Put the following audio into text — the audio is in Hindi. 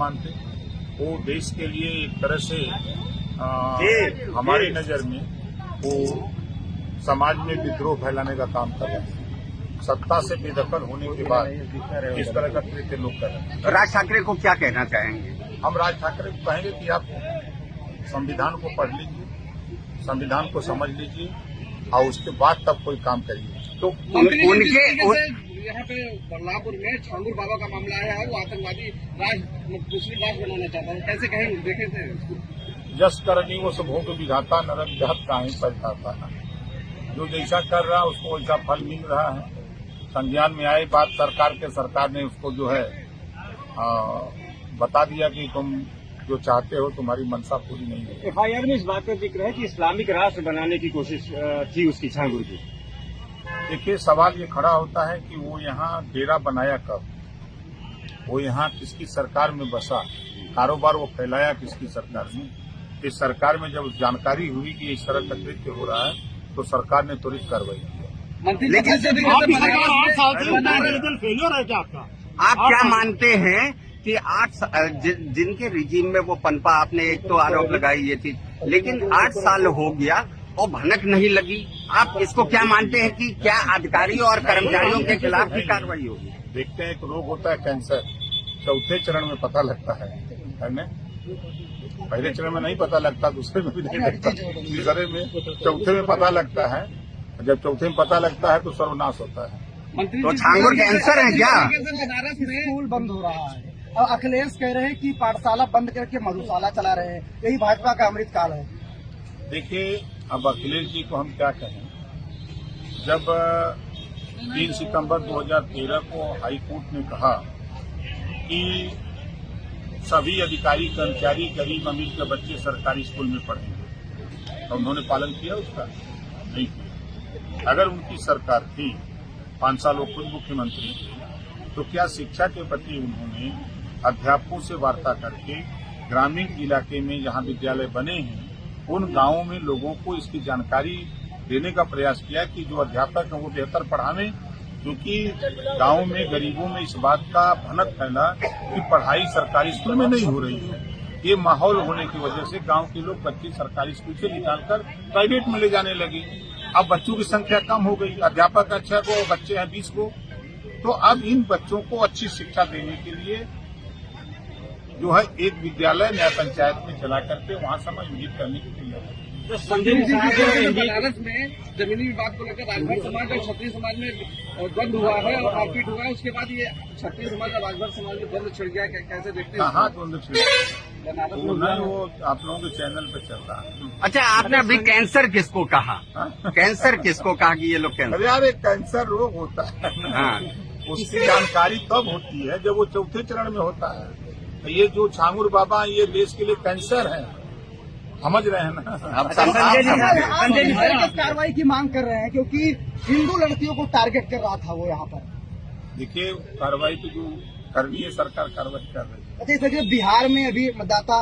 मानते। वो देश के लिए एक तरह से हमारी नजर में वो समाज में विद्रोह फैलाने का काम कर रहे हैं। सत्ता से बेदखल होने के बाद इस तरह का कृत्य लोग कर रहे हैं। राज ठाकरे को क्या कहना चाहेंगे? हम राज ठाकरे को कहेंगे कि आप संविधान को पढ़ लीजिए, संविधान को समझ लीजिए और उसके बाद तब कोई काम करिए। तो उनके यहाँ पे बल्लापुर में छांगुर बाबा का मामला है, वो आतंकवादी मुस्लिम राज बनाना चाहता है, कैसे कहेंगे? देखे थे जस करनी वो सब भोग विधाता नरक जहत काहे पछताता है। जो जैसा कर रहा है उसको वैसा फल मिल रहा है। संज्ञान में आई बात सरकार ने उसको जो है बता दिया कि तुम जो चाहते हो तुम्हारी मंशा पूरी नहीं है। FIR में इस बात का जिक्र है कि इस्लामिक राष्ट्र बनाने की कोशिश थी उसकी छांगुर की। देखिए, सवाल ये खड़ा होता है कि वो यहाँ डेरा बनाया कब, वो यहाँ किसकी सरकार में बसा, कारोबार वो फैलाया किसकी सरकार में। इस सरकार में जब जानकारी हुई कि इस तरह का कृत्य हो रहा है तो सरकार ने त्वरित कार्रवाई की। लेकिन फेलियर है क्या आपका? आप क्या मानते हैं कि 8 जिनके रिजीम में वो पनपा, आपने एक तो आरोप लगाई ये थी, लेकिन 8 साल हो गया और भनक नहीं लगी। आप इसको क्या मानते हैं कि क्या अधिकारियों और कर्मचारियों के खिलाफ भी कार्रवाई होगी? देखते हैं, एक रोग होता है कैंसर, चौथे चरण में पता लगता है ना। पहले चरण में नहीं पता लगता, दूसरे में भी नहीं लगता, तीसरे में, चौथे में पता लगता है। जब चौथे में पता लगता है तो सर्वनाश होता है। तो छांगुर कैंसर है क्या? बनारस में स्कूल बंद हो रहा है और अखिलेश कह रहे हैं कि पाठशाला बंद करके मधुशाला चला रहे हैं, यही भाजपा का अमृतकाल है। देखिए, अब अखिलेश जी को हम क्या कहें। जब 3 सितंबर 2013 को हाई कोर्ट ने कहा कि सभी अधिकारी कर्मचारी गरीब अमीर के बच्चे सरकारी स्कूल में पढ़ेंगे, तो उन्होंने पालन किया उसका? नहीं किया। अगर उनकी सरकार थी, 5 साल वो खुद मुख्यमंत्री थे, तो क्या शिक्षा के प्रति उन्होंने अध्यापकों से वार्ता करके ग्रामीण इलाके में जहां विद्यालय बने हैं उन गांवों में लोगों को इसकी जानकारी देने का प्रयास किया कि जो अध्यापक हैं वो बेहतर पढ़ावें? क्योंकि गांव में गरीबों में इस बात का भनक फैला कि पढ़ाई सरकारी स्कूल में नहीं हो रही है। ये माहौल होने की वजह से गांव के लोग बच्चे सरकारी स्कूल से निकालकर प्राइवेट में ले जाने लगे। अब बच्चों की संख्या कम हो गई, अध्यापक अच्छा को, बच्चे हैं 20 को। तो अब इन बच्चों को अच्छी शिक्षा देने के लिए जो है एक विद्यालय न्याय पंचायत में चला करके वहां समायोजित करने की तैयारी। बनारस में जमीनी विवाद को लेकर राजभर समाज और क्षत्रिय समाज में द्वंद हुआ है और मारपीट हुआ है, उसके बाद ये क्षत्रिय समाज और राजभर समाज में द्वंद छिड़ गया, कैसे देखते हैं? कहाँ द्वंद छिड़ गया? वो आप लोगों के चैनल पे चल रहा है। अच्छा, आपने अभी कैंसर किसको कहा? कैंसर किसको कहा कि ये लोग कैंसर? यार, एक कैंसर रोग होता है ना, उसकी जानकारी तब होती है जब वो चौथे चरण में होता है। ये जो छांगुर बाबा, ये देश के लिए कैंसर है, समझ रहे हैं ना? आप कार्रवाई की मांग कर रहे हैं क्योंकि हिंदू लड़कियों को टारगेट कर रहा था वो यहाँ पर। देखिए, कार्रवाई तो जो करनी है सरकार कार्रवाई कर रही है। अच्छा, बिहार में अभी मतदाता